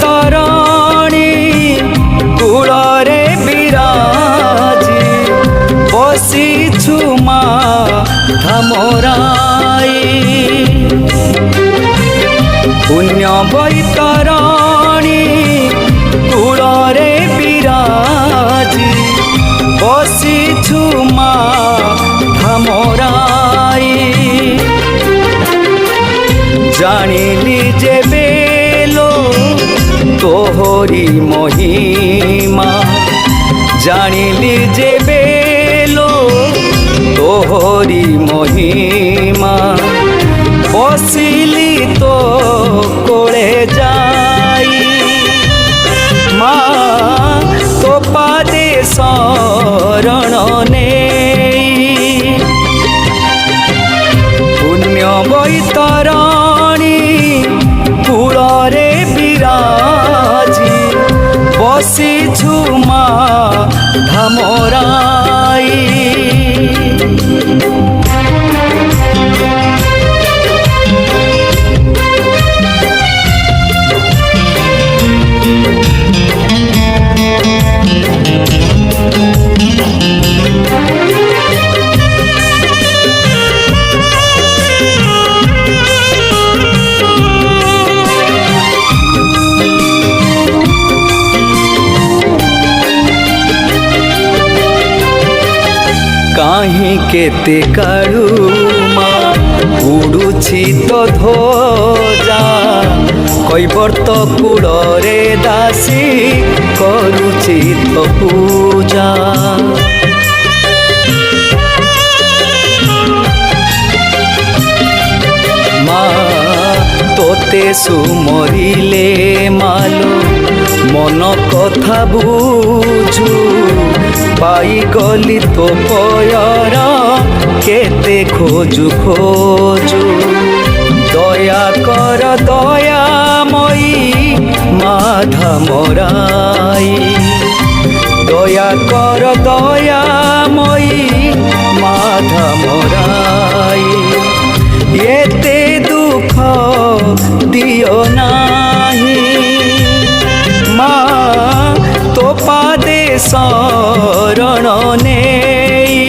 ବୈତରଣୀ କୂଳରେ ବିରାଜି ବସିଛୁ ମା ଧାମରାଇ। ପୁଣ୍ୟ ବୈତରଣୀ କୂଳରେ ବିରାଜି ବସିଛୁ ମା ଧାମରାଇ। ଜାଣିଲି ଯେବେ ଲୋ ତୋହରି ମହିମା, ଜାଣିଲି ଯେବେ ଲୋ ତୋହରି ମହିମା, ବସିଲି ତୋ କୋଳେ ଯାଇ ମା ତୋ ପାଦେ ଶରଣ ନେଇ। ପୁଣ୍ୟ ବୈତରଣୀ କୂଳରେ ବିରାଜି ବସିଛୁ ମା ଧାମରାଇ। କାହିଁ କେତେ କାଳୁ ମା ଉଡୁଛି ତ ଧ୍ୱଜା, କୈବର୍ତ୍ତ କୂଳରେ ଦାସୀ କରୁଛି ତ ପୂଜା। ମା ତୋତେ ସୁମରିଲେ ମାଲୋ ମନ କଥା ବୁଝୁ, ପାଇଗଲି ତୋ ପୟର କେତେ ଖୋଜୁ ଖୋଜୁ। ଦୟା କର ଦୟାମୟୀ ମା ଧାମରାଇ, ଦୟା କର ଦୟାମୟୀ ମା ଧାମରାଇ। ଏତେ ଦୁଃଖ ଦିଅ ନାହିଁ ମା ତୋ ପାଦେ ଶରଣ ନେଇ।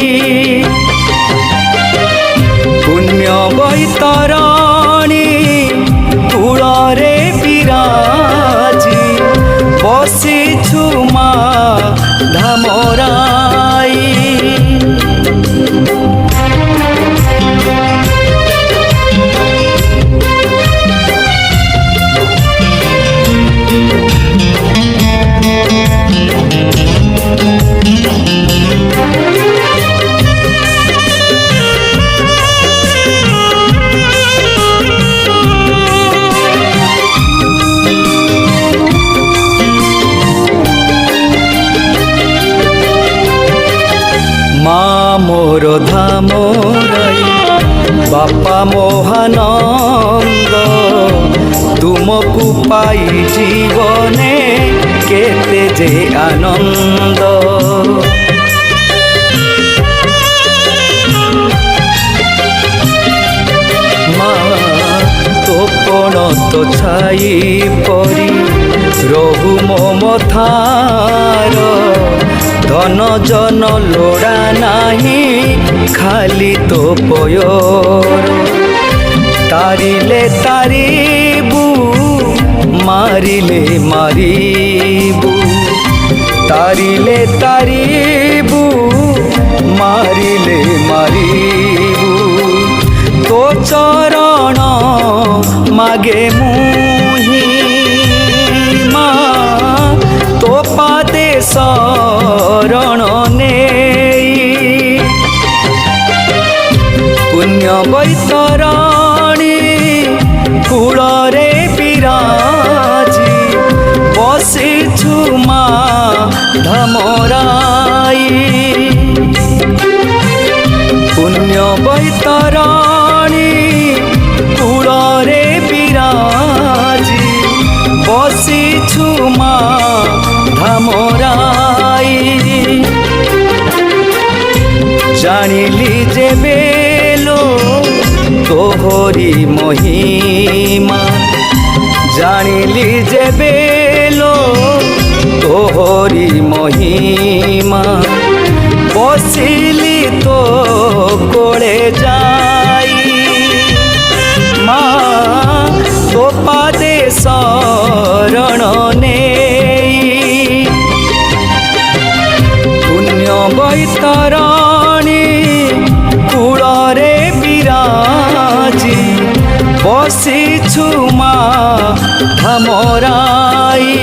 ପୁଣ୍ୟ ବୈତରଣୀ କୂଳରେ ବିରାଜି ବସିଛୁ ମା ଧାମରାଇ। মা মোর ধামরাই বাপা মহানন্দ, তুমকু পাই জীবনে কেতে যে আনন্দ। মা তো পণত ছাই পরি রহু মমথার, ধন জন লোড়া নাহি খালি তো পয়র। তারিলে তারিবু মারিলে মারিবু, তারিলে তারিবু মারিলে মারিবু। তো চরণ মাগে মুহি মা তো পাদে শରଣ নেই। পুণ্য বৈতরণী কূଳରେ বিরাজি বସିଛୁ মা ধামরাই। পুণ্য বৈতরণী কূଳରେ বিরাজি বସିଛୁ মা ধামরাই। জানিলি যেবে লো তোহরি মহিমা, জানিলি যেবে तोहरी महिमा बसिली तो कोड़े जाई माँ तो पादे शरण नेई पुण्य बैतरणी कूଳରେ विराजी बसिछु माँ हमराई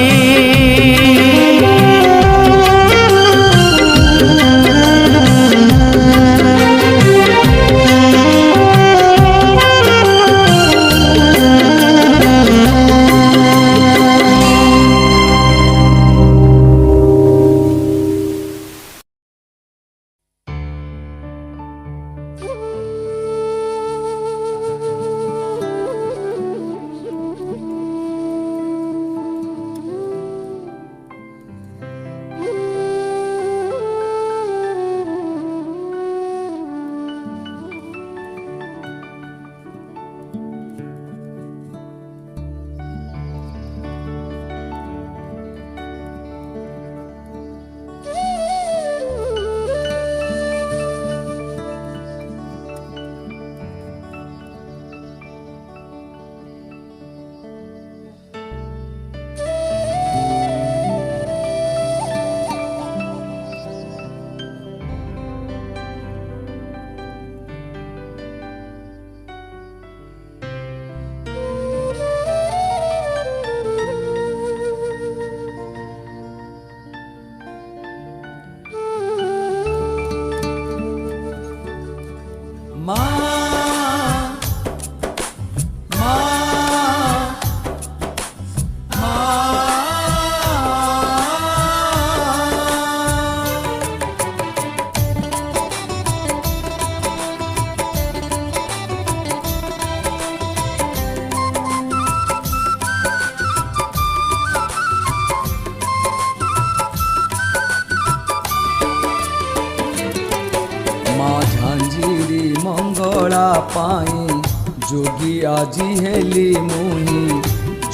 मंगला पाई जोगी आजी हेली मुही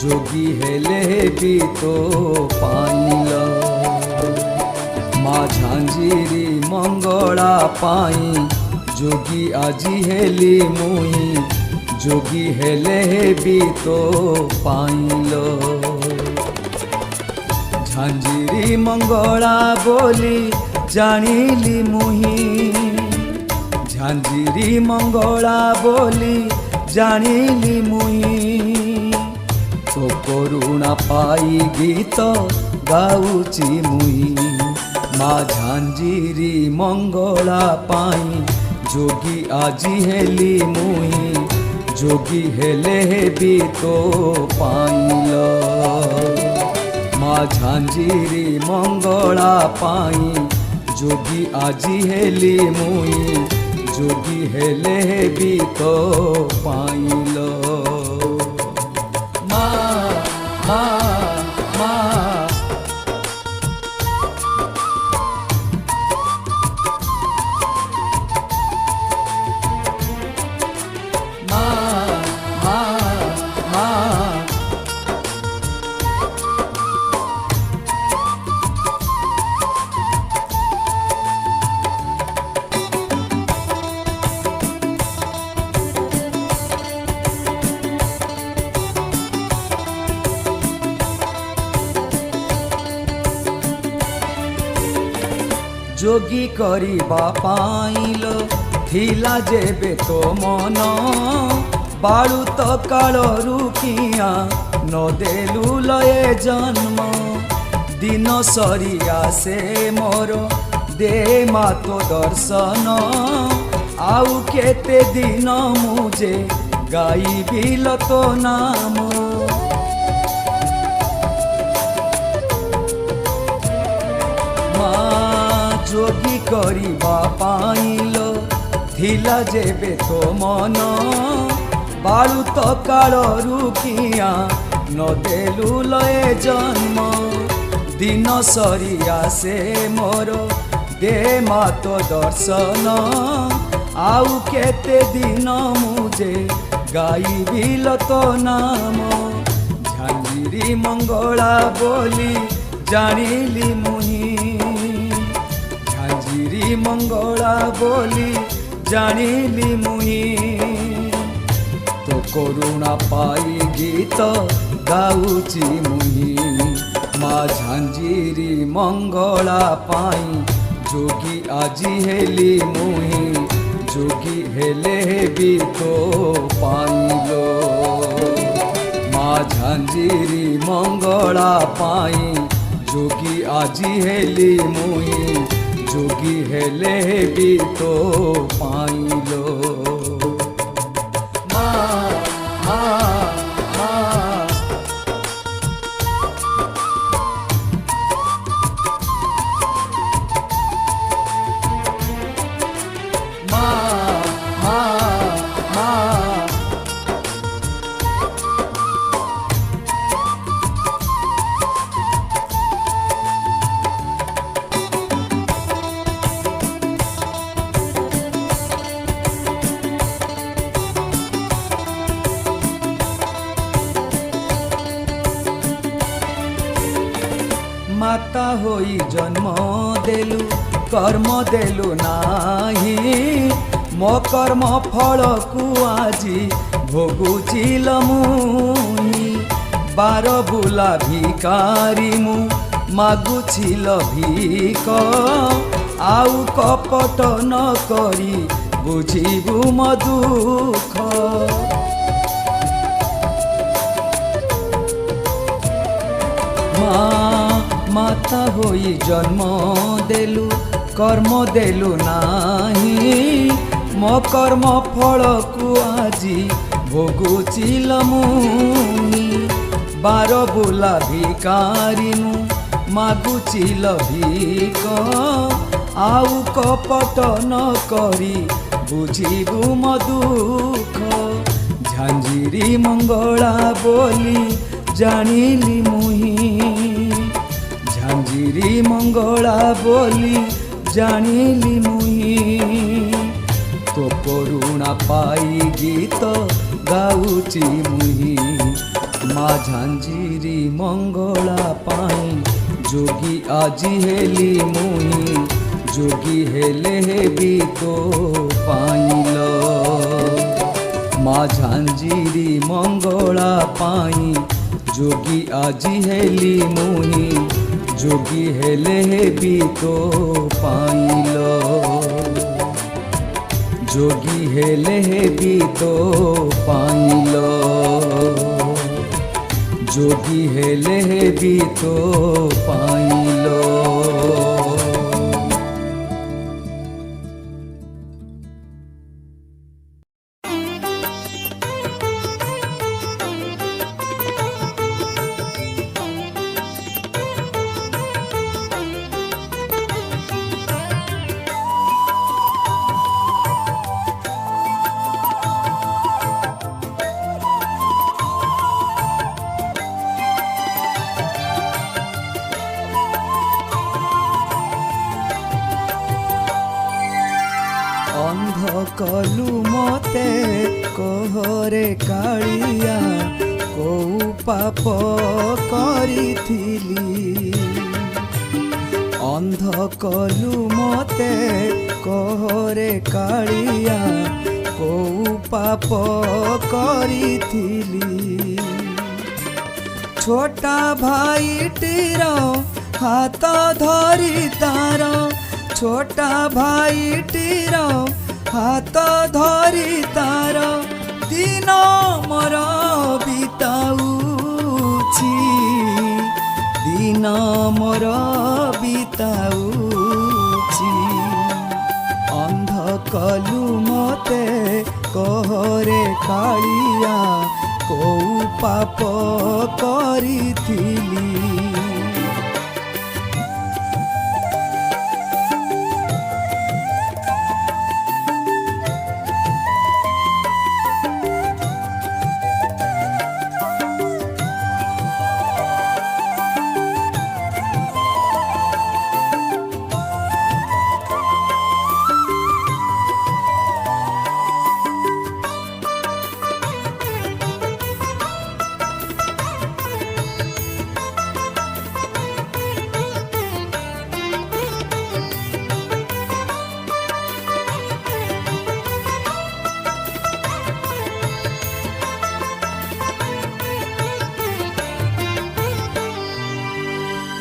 जोगी हेले भी तो पाइल माँ झांझीरी मंगला पाई जोगी आजी हेली मुही जोगी हेले भी तो पाइल झांझीरी मंगला बोली जानिली मुही झांझीरी मंगला बोली जानिली मुई तो करुणा पाई गीत गाउची मुई माँ झांझीरी मंगला पाई जोगी आजी हेली मुई जोगी हेले भी तो पाइल माँ झांझीरी मंगला पाई जोगी आजी हेली मुई जोगी हेले भी तो पाइल माँ माँ माँ जोगी करिबा पाइल थिला जेबे तो मन बाळु तो काळरू किया न देलु लये जन्म दिन सरिया से मोर दे मा तो दर्शन आउ केते दिन मुझे गाइबी तो नाम जोगी करिबा पाइल थिला जेबे तो मन बाळु तो काळरू किया न देलु लये जन्म दिन सरिया से मोर दे मा तो दर्शन आउ केते दिन मुझे गाइबी तो नाम झांझीरी मंगला बोली ଜାଣିଲି ମୁହିଁ ଝାଞ୍ଜିରି ମଙ୍ଗଳା ବୋଲି ଜାଣିଲି ମୁହିଁ ତୋ କରୁଣା ପାଇ ଗୀତ ଗାଉଛି ମୁହିଁ ମା ଝାଞ୍ଜିରି ମଙ୍ଗଳା ପାଇଁ ଯୋଗୀ ଆଜି ହେଲି ମୁହିଁ ଯୋଗୀ ହେଲେ ବି ତୋ ପାଇଲୋ ମା ଝାଞ୍ଜିରି ମଙ୍ଗଳା ପାଇଁ ଯୋଗୀ ଆଜି ହେଲି ମୁହିଁ ଯୋଗୀ ହେଲେ ବି ତୋ ପାଇଲୋ ମା ମା ମା माता होई जन्म देलु कर्म देलु नाही मो कर्म फल को आजी भोगुचिल मुही बार बुला भिकारी मु मागुचिल भीक आउ कपट न करी बुझिबु म दुख माता होई जन्म देलु कर्म देलु नाही मो कर्म फल को आजी भोगुचिल मुही बार बुला भिकारी मु मागुचिल भीक आउ कपट न करी बुझिबु म दुख झांझिरी मंगला बोली जानिली मुही झांझिरी मंगला बोली जानिली मुही तो करुणा पाई गीत गाउची मुही माँ झांझिरी मंगला पाई जोगी आजी हेली मुही जोगी हेले भी तो पाइलो माँ झांझिरी मंगला पाई जोगी आजी हेली मुही जोगी हेले भी तो पाइलो जोगी हेले भी तो पाइलो जोगी हेले भी तो पाइलो कलु मते कहरे कालिया को पाप करिथिली अंध कलु मते कहरे कालिया को पाप करिथिली छोटा भाईटीर हाथ धरी तार छोटा भाईटीर हाथ धरी तार दिन मोर बिताउछि दिन मोर बिताउछि अंध कलु मते कहरे कालिया को पाप करिथिली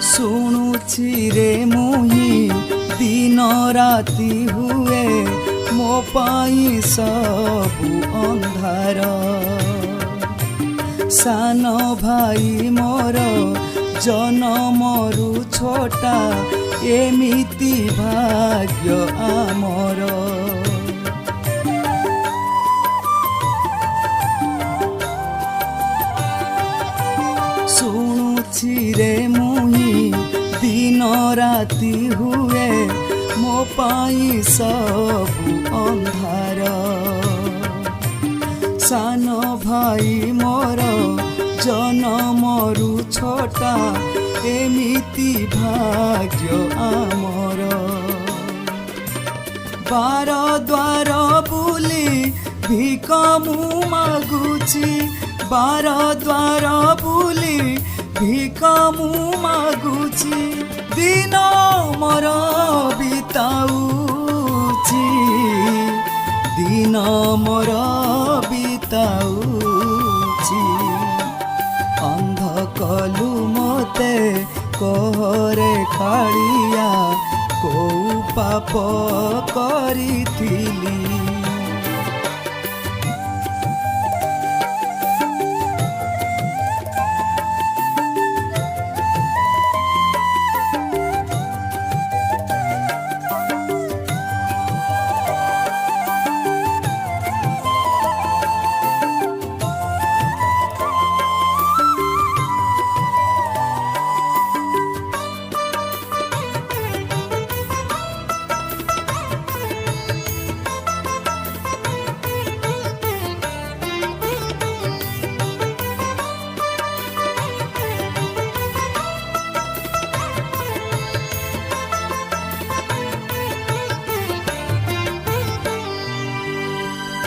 ଶୁଣୁଛି ରେ ମୁହିଁ ଦିନ ରାତି ହୁଏ ମୋ ପାଇଁ ସବୁ ଅନ୍ଧାର। ସାନ ଭାଇ ମୋର ଜନମରୁ ଛୋଟା ଏମିତି ଭାଗ୍ୟ ଆମର। ଶୁଣୁଛି ରେ ମୁହିଁ ଦିନ ରାତି ହୁଏ ମୋ ପାଇଁ ସବୁ ଅନ୍ଧାର। ସାନ ଭାଇ ମୋର ଜନମରୁ ଛୋଟା ଏମିତି ଭାଗ୍ୟ ଆମର। ବାର ଦ୍ୱାର ବୁଲି ଭିକ ମୁଁ ମାଗୁଛି, ବାର ଦ୍ୱାର ବୁଲି ଭିକ ମୁଁ ମାଗୁଛି, ଦିନ ମୋର ବିତାଉଛି, ଦିନ ମୋର ବିତାଉଛି। ଅନ୍ଧ କଲୁ ମୋତେ କହରେ କାଳିଆ, କୋଉ ପାପ କରିଥିଲି।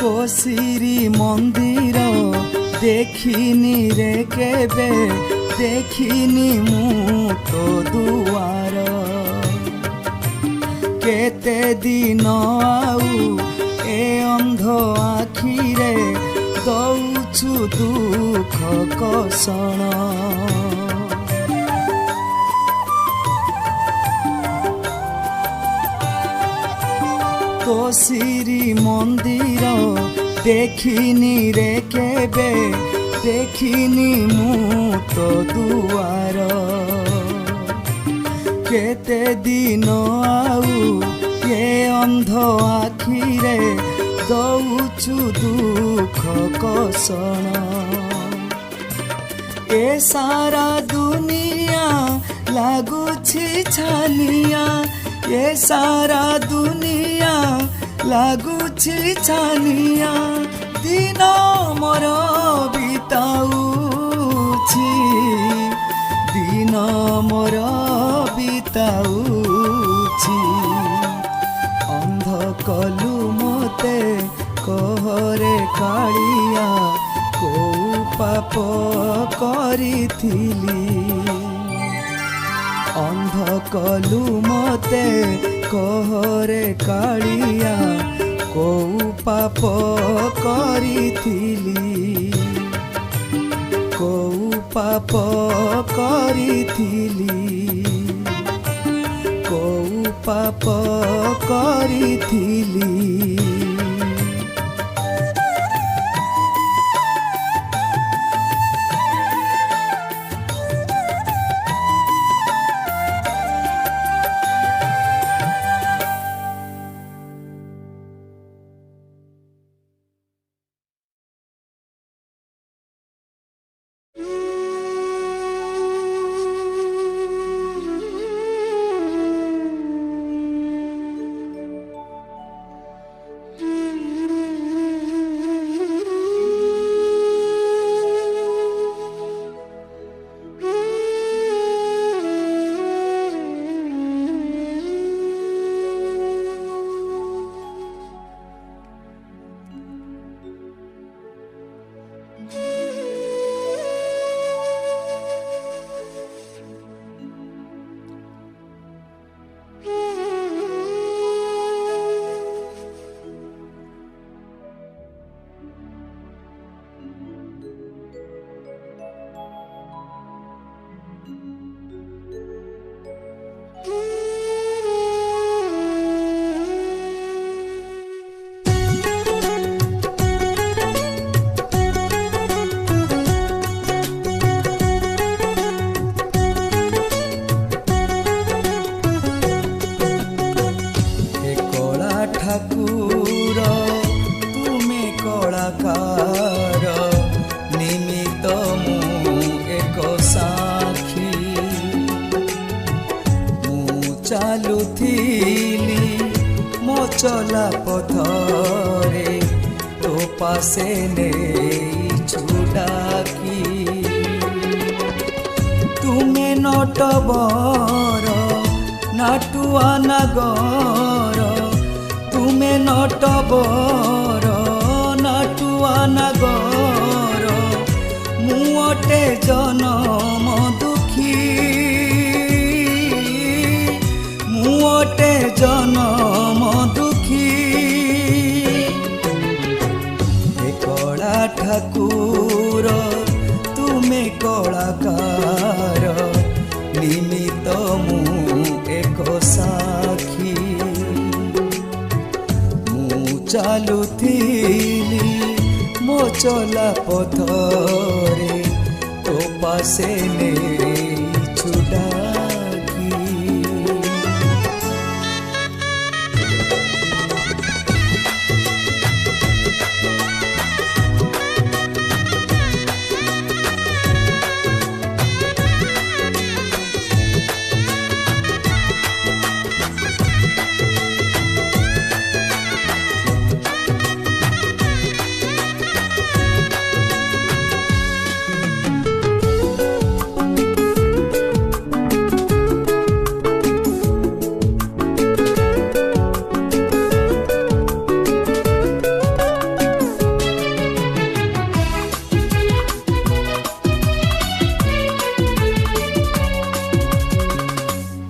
କୋସିରି ମନ୍ଦିର ଦେଖିନି ରେ କେବେ, ଦେଖିନି ମୁଁ ତୋ ଦୁଆର। କେତେ ଦିନ ଆଉ ଏ ଅନ୍ଧ ଆଖିରେ ଦଉଛୁ ଦୁଃଖ କଷଣ। କୋସିରି ମନ୍ଦିର ଦେଖିନି ରେ କେବେ, ଦେଖିନି ମୁଁ ତୋ ଦୁଆର। କେତେ ଦିନ ଆଉ ଏ ଅନ୍ଧ ଆଖିରେ ଦଉଛୁ ଦୁଃଖ କଷଣ। ଏ ସାରା ଦୁନିଆ ଲାଗୁଛି ଛାନିଆ, ଏ ସାରା ଦୁନିଆ ଲାଗୁଛି ଛାନିଆ, ଦିନ ମୋର ବିତାଉଛି, ଦିନ ମୋର ବିତାଉଛି। ଅନ୍ଧ କଲୁ ମୋତେ କହରେ କାଳିଆ, କୋଉ ପାପ କରିଥିଲି। ଅନ୍ଧ କଲୁ ମୋତେ କହରେ କାଳିଆ, କୋଉ ପାପ କରିଥିଲି, କୋଉ ପାପ କରିଥିଲି, କୋଉ ପାପ କରିଥିଲି। ଚାଲୁଥିଲି ମୋ ଚଲା ପଥରେ ତୋ ପାଶେ ନେଇଛୁ ଡାକି। ତୁମେ ନଟବର ନାଟୁଆ ନାଗର, ତୁମେ ନଟବର ନାଟୁଆ ନାଗର, ମୁଁ ଅଟେ ଜନମ ଦୁଃଖୀ, ମୁଁ ଅଟେ ଜନମ ଦୁଃଖୀ। ଏ କଳା ଠାକୁର ତୁମେ କଳାକାର, ନିମିତ୍ତ ମୁଁ ଏକ ସାକ୍ଷୀ। ମୁଁ ଚାଲୁଥିଲି ମୋ ଚଲା ପଥରେ ତୋ ପାଶେ ନେଇଛୁ ଡାକି।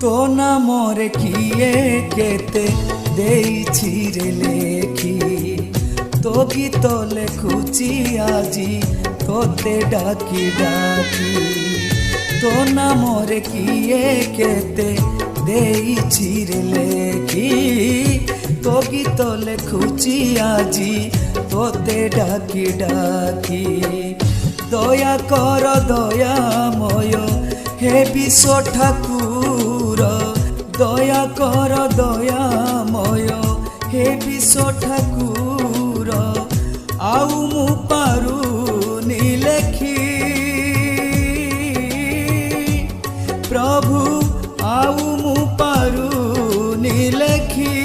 तो नामरे किए केते देइछि रे लेखी, तो गीत लेखुची आजी तोते डाकी डाकी। तो नामरे किए केते देइछि रे लेखी, तो गीत लेखुची आजी तोते डाकी डाकी। दया कर दयामय हे विश्व ठाकुर, दया कर दयामय हे विश्व ठाकुर। आउ मु पारुनी लेखी प्रभु, आउ मु पारुनी लेखी।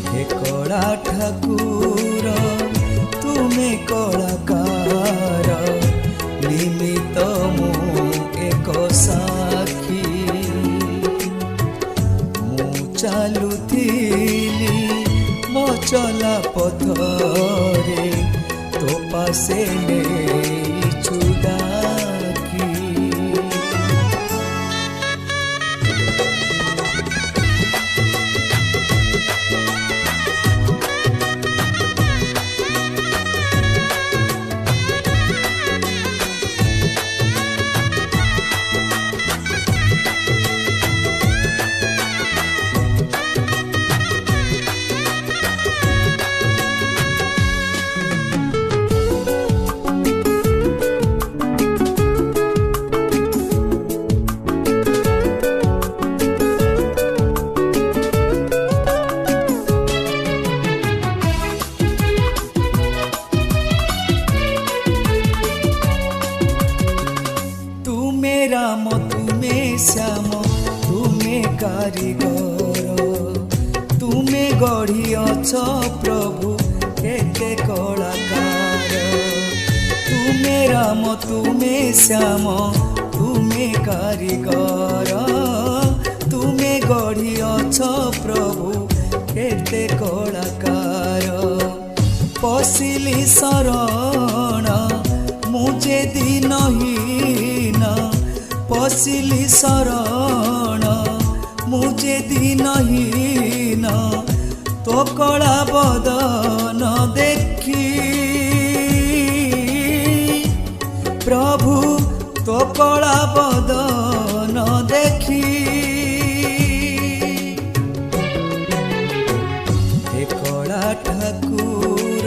हे कला ठाकुर तुमे कलाकार, निमित्त मु एक साक्षी। मु चालुथिली मो चला पथरे तो पासे नेइछु डाकी। राम तुमे श्याम तुमे कारीगर, तुमे गढ़ियछ प्रभु केते कलाकार। तुमे राम तुमे श्याम तुमे कारीगर, तुमे गढ़ियछ प्रभु केते कलाकार। पशिली शरण मुझे दीनहीन, पशिली शरण मुझे दीनहीन। तो कला बदन देखी प्रभु, तो कला बदन देखी। हे कला ठाकुर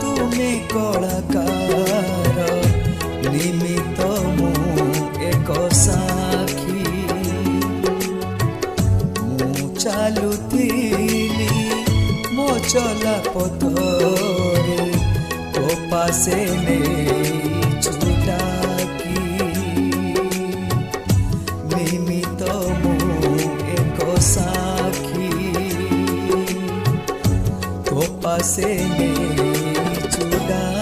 तुमे कलाकार, निमित्त मु एक साक्षी। मु चालुथिली मो चला पथरे तो पासे नेइछु डाकी। ମୋ ପାଶେ ନେଇ ଚୁଡ଼ା